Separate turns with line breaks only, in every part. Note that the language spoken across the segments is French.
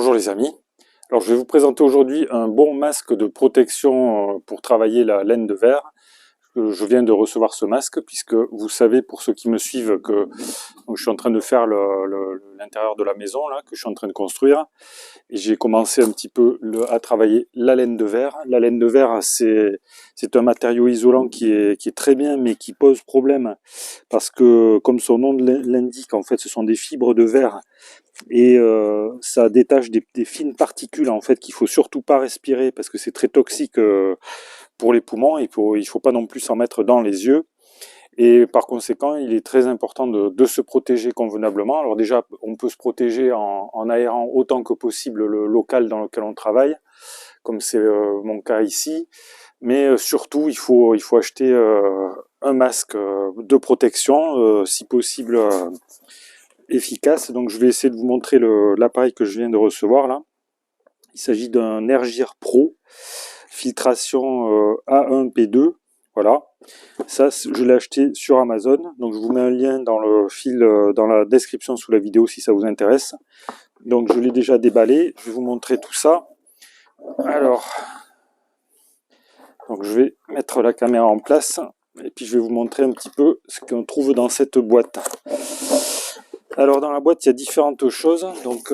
Bonjour les amis. Alors je vais vous présenter aujourd'hui un bon masque de protection pour travailler la laine de verre. Je viens de recevoir ce masque puisque vous savez, pour ceux qui me suivent, que donc, je suis en train de faire l'intérieur de la maison là, que je suis en train de construire. Et j'ai commencé un petit peu à travailler la laine de verre. La laine de verre, c'est un matériau isolant qui est très bien, mais qui pose problème parce que, comme son nom l'indique, en fait, ce sont des fibres de verre et ça détache des fines particules en fait qu'il faut surtout pas respirer parce que c'est très toxique pour les poumons. Il faut pas non plus s'en mettre dans les yeux. Et par conséquent, il est très important de se protéger convenablement. Alors déjà, on peut se protéger en aérant autant que possible le local dans lequel on travaille, comme c'est mon cas ici. Mais surtout, il faut acheter un masque de protection, si possible efficace. Donc je vais essayer de vous montrer l'appareil que je viens de recevoir là. Il s'agit d'un Airgear Pro, filtration A1P2. Voilà, ça je l'ai acheté sur Amazon, donc je vous mets un lien dans le fil, dans la description sous la vidéo si ça vous intéresse. Donc je l'ai déjà déballé, je vais vous montrer tout ça. Alors, donc je vais mettre la caméra en place et puis je vais vous montrer un petit peu ce qu'on trouve dans cette boîte. Alors dans la boîte il y a différentes choses, donc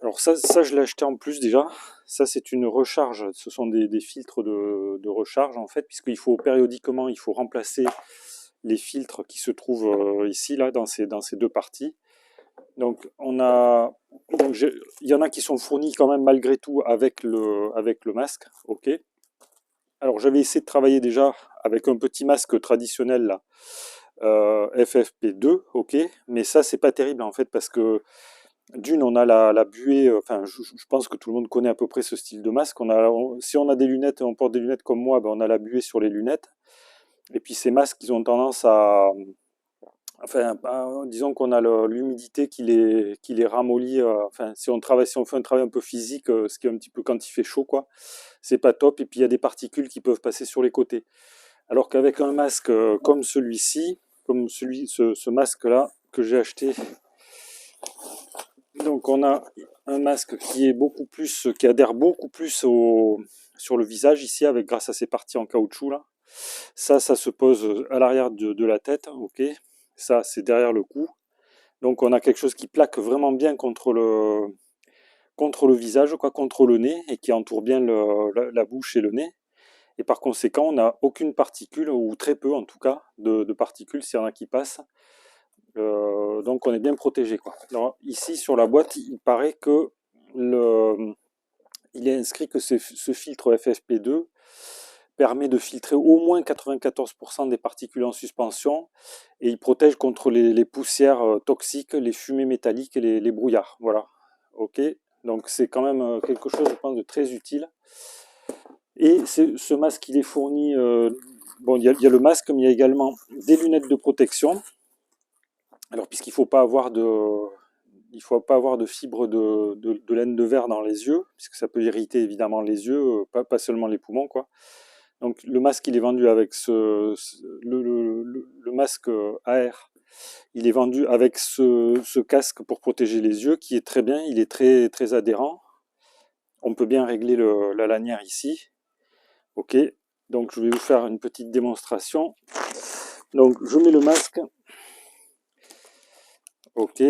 alors ça je l'ai acheté en plus déjà. Ça c'est une recharge, ce sont des filtres de recharge en fait, puisqu'il faut périodiquement il faut remplacer les filtres qui se trouvent ici là dans ces deux parties. Donc il y en a qui sont fournis quand même malgré tout avec le masque, ok. Alors j'avais essayé de travailler déjà avec un petit masque traditionnel là, FFP2, ok, mais ça c'est pas terrible en fait parce que d'une, on a la buée, enfin, je pense que tout le monde connaît à peu près ce style de masque. Si on a des lunettes, on porte des lunettes comme moi, ben on a la buée sur les lunettes. Et puis ces masques, ils ont tendance enfin, disons qu'on a l'humidité qui les ramollit. Enfin, si on fait un travail un peu physique, ce qui est un petit peu quand il fait chaud, quoi, c'est pas top. Et puis il y a des particules qui peuvent passer sur les côtés. Alors qu'avec un masque comme celui-ci, comme ce masque-là que j'ai acheté. Donc on a un masque qui adhère beaucoup plus sur le visage ici, grâce à ces parties en caoutchouc là. Ça se pose à l'arrière de la tête, ok. Ça c'est derrière le cou. Donc on a quelque chose qui plaque vraiment bien contre le visage, quoi, contre le nez, et qui entoure bien la bouche et le nez. Et par conséquent, on n'a aucune particule, ou très peu en tout cas, de particules s'il y en a qui passent. Donc on est bien protégé, quoi. Alors, ici sur la boîte, il paraît que il est inscrit que ce filtre FFP2 permet de filtrer au moins 94% des particules en suspension et il protège contre les poussières toxiques, les fumées métalliques et les brouillards. Voilà. Ok. Donc c'est quand même quelque chose, je pense, de très utile. Et ce masque, il est fourni. Bon, il y a le masque, mais il y a également des lunettes de protection. Alors, puisqu'il ne faut pas avoir de fibres de laine de verre dans les yeux, puisque ça peut irriter évidemment les yeux, pas seulement les poumons, quoi. Donc le masque, il est vendu avec le masque AR. Il est vendu avec ce casque pour protéger les yeux, qui est très bien. Il est très très adhérent. On peut bien régler la lanière ici. Ok. Donc je vais vous faire une petite démonstration. Donc je mets le masque. Ok.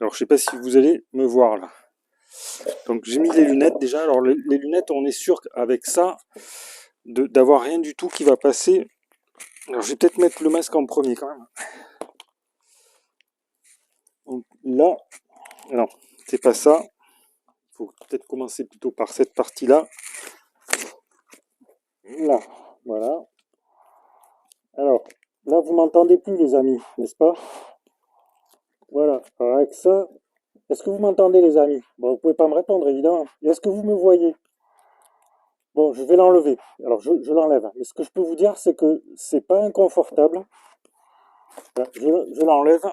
Alors je sais pas si vous allez me voir là. Donc j'ai mis les lunettes déjà. Alors les lunettes, on est sûr qu'avec ça, d'avoir rien du tout qui va passer. Alors je vais peut-être mettre le masque en premier quand même. Donc là, non, c'est pas ça. Il faut peut-être commencer plutôt par cette partie-là. Là, voilà. Alors, là vous m'entendez plus les amis, n'est-ce pas? Voilà, alors avec ça, est-ce que vous m'entendez les amis? Bon, vous pouvez pas me répondre évidemment. Est-ce que vous me voyez? Bon, je vais l'enlever. Alors je l'enlève. Mais ce que je peux vous dire, c'est que c'est pas inconfortable. Voilà, je l'enlève.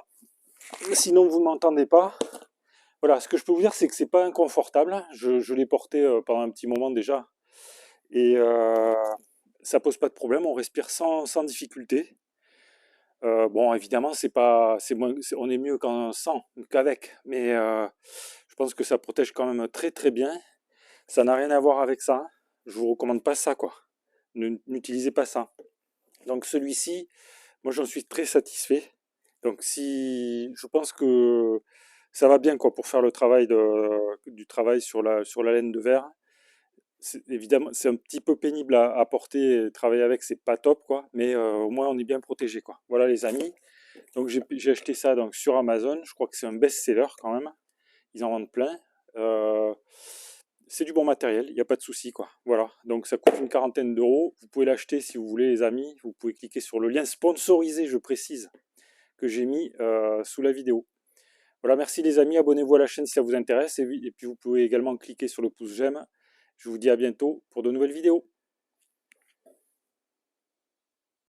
Sinon vous m'entendez pas. Voilà, ce que je peux vous dire, c'est que c'est pas inconfortable. Je l'ai porté pendant un petit moment déjà. Et ça pose pas de problème, on respire sans difficulté. Bon, évidemment, c'est pas, c'est moins, on est mieux sans qu'avec, mais je pense que ça protège quand même très très bien. Ça n'a rien à voir avec ça. Je vous recommande pas ça, quoi. N'utilisez pas ça. Donc celui-ci, moi j'en suis très satisfait. Donc si, je pense que ça va bien, quoi, pour faire le travail du travail sur la laine de verre. Évidemment, c'est un petit peu pénible à porter, et travailler avec, c'est pas top, quoi. Mais au moins on est bien protégé, quoi. Voilà les amis. Donc j'ai acheté ça donc sur Amazon. Je crois que c'est un best-seller quand même. Ils en vendent plein. Euh, c'est du bon matériel, il n'y a pas de souci, quoi. Voilà. Donc ça coûte une quarantaine d'euros. Vous pouvez l'acheter si vous voulez, les amis. Vous pouvez cliquer sur le lien sponsorisé, je précise, que j'ai mis sous la vidéo. Voilà, merci les amis. Abonnez-vous à la chaîne si ça vous intéresse. Et puis vous pouvez également cliquer sur le pouce j'aime. Je vous dis à bientôt pour de nouvelles vidéos.